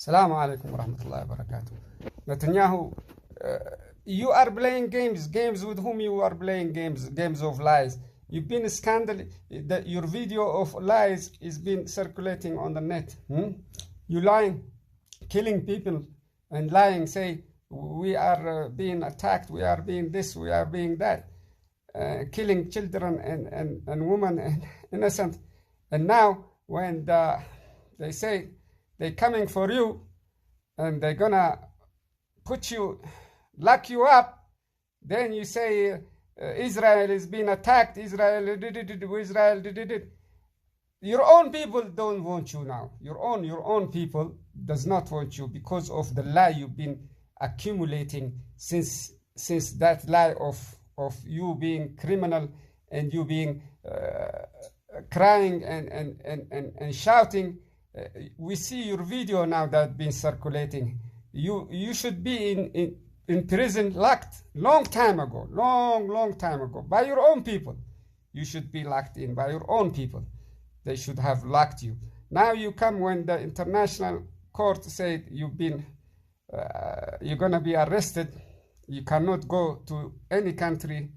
Assalamu alaikum warahmatullahi wabarakatuh. Netanyahu, you are playing games with whom you are playing games of lies. You've been scandal that your video of lies is been circulating on the net. You lying, killing people, and lying, say we are being attacked, we are being this, we are being that, killing children and women and innocent. And now when they say they're coming for you and they're gonna put you, lock you up, then you say Israel is being attacked, Israel did it. Your own people don't want you now. Your own people does not want you because of the lie you've been accumulating since that lie of you being criminal and you being crying and shouting. We see your video now that been circulating. You should be in prison, locked long time ago by your own people. You should be locked in by your own people. They should have locked you. Now you come when the international court said you've been you're gonna be arrested. You cannot go to any country.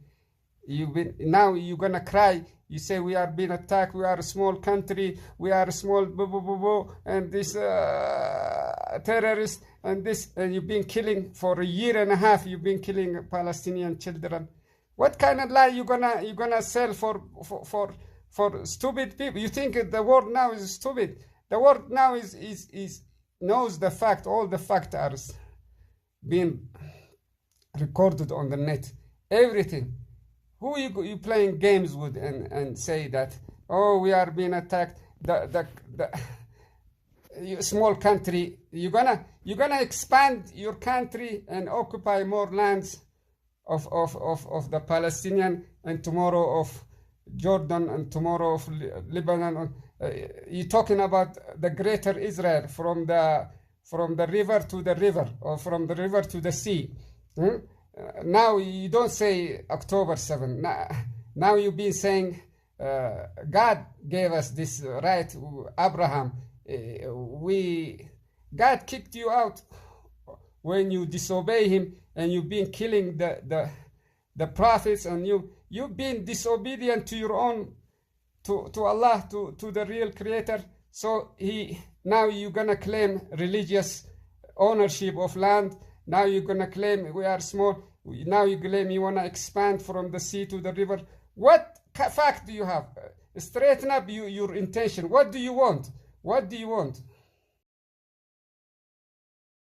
Now you're gonna cry. You say we are being attacked. We are a small country. We are a small and this terrorist and this, and you've been killing for a year and a half. You've been killing Palestinian children. What kind of lie you gonna sell for stupid people? You think the world now is stupid? The world now is knows the fact. All the facts are being recorded on the net. Everything. Who you playing games with and say that, oh, we are being attacked, the small country, you're gonna expand your country and occupy more lands of the Palestinian, and tomorrow of Jordan, and tomorrow of Lebanon. You're talking about the greater Israel, from the river to the river, or from the river to the sea. Now you don't say October 7. Now you've been saying God gave us this right, Abraham. God kicked you out when you disobey him, and you've been killing the prophets, and you've been disobedient to your own, to Allah, to the real creator. So now you're gonna claim religious ownership of land. Now you're going to claim we are small. Now you claim you want to expand from the sea to the river. What fact do you have? Straighten up your intention. What do you want? What do you want?